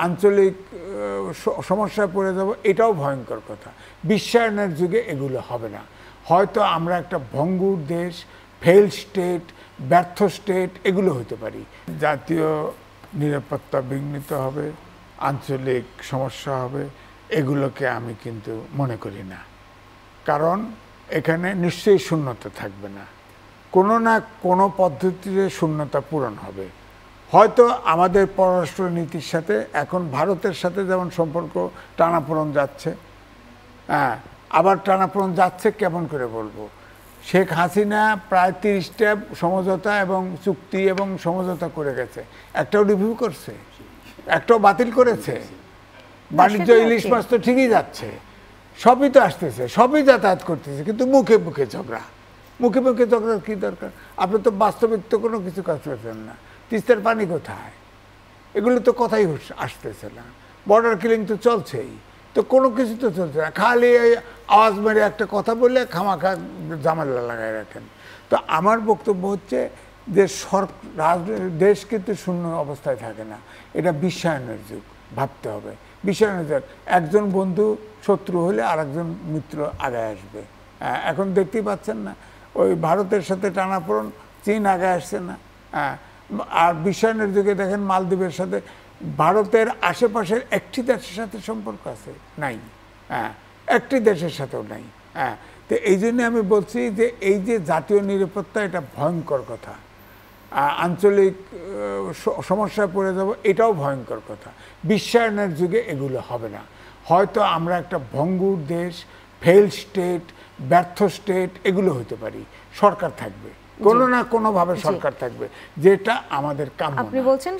আঞ্চলিক সমস্যায় পড়ে যাব, এটাও ভয়ঙ্কর কথা। বিশ্বায়নের যুগে এগুলো হবে না। হয়তো আমরা একটা ভঙ্গুর দেশ, ফেল স্টেট, ব্যর্থ স্টেট এগুলো হতে পারি। জাতীয় নিরাপত্তা বিঘ্নিত হবে, আঞ্চলিক সমস্যা হবে, এগুলোকে আমি কিন্তু মনে করি না। কারণ এখানে নিশ্চয়ই শূন্যতা থাকবে না, কোনো না কোনো পদ্ধতিতে শূন্যতা পূরণ হবে। হয়তো আমাদের পররাষ্ট্র নীতির সাথে এখন ভারতের সাথে যেমন সম্পর্ক টানাপোড়েন যাচ্ছে, হ্যাঁ, আবার টানাপোড়েন যাচ্ছে কেমন করে বলবো। শেখ হাসিনা প্রায় 30টা সমঝোতা এবং চুক্তি এবং সমঝোতা করে গেছে, একটাও রিভিউ করছে, একটাও বাতিল করেছে। বাণিজ্য ইলিশ মাছ তো ঠিকই যাচ্ছে, সবই তো আসতেছে, সবই যাতায়াত করতেছে, কিন্তু মুখে মুখে ঝগড়া। মুখে মুখে ঝগড়ার কী দরকার? আপনি তো বাস্তবিক তো কোনো কিছু কাজ করছেন না। তিস্তার পানি কোথায়? এগুলো তো কথাই আসতেছে না। বর্ডার কিলিং তো চলছেই, তো কোনো কিছু তো চলছে না। খালি এই আওয়াজ মেরে একটা কথা বললে খামাখা জামালা লাগায় রাখেন। তো আমার বক্তব্য হচ্ছে যে দেশ কিন্তু শূন্য অবস্থায় থাকে না, এটা বিশ্বায়নের যুগ, ভাবতে হবে বিশ্বায়নের যুগ। একজন বন্ধু শত্রু হলে আর একজন মিত্র আগে আসবে। এখন দেখতেই পাচ্ছেন না, ওই ভারতের সাথে টানাপোড়েন, চীন আগে আসছে না। আর বিশ্বায়নের যুগে দেখেন মালদ্বীপের সাথে ভারতের আশেপাশের একটি দেশের সাথে সম্পর্ক আছে নাই, একটি দেশের সাথেও নাই। তো এই জন্য আমি বলছি যে এই যে জাতীয় নিরাপত্তা, এটা ভয়ঙ্কর কথা। আঞ্চলিক সমস্যায় পড়ে যাব, এটাও ভয়ঙ্কর কথা। বিশ্বায়নের যুগে এগুলো হবে না। হয়তো আমরা একটা ভঙ্গুর দেশ, ফেল স্টেট, ব্যর্থ স্টেট এগুলো হতে পারি। সরকার থাকবে, কোনো না কোনোভাবে সরকার থাকবে, যেটা আমাদের কাম্য। আপনি বলছেন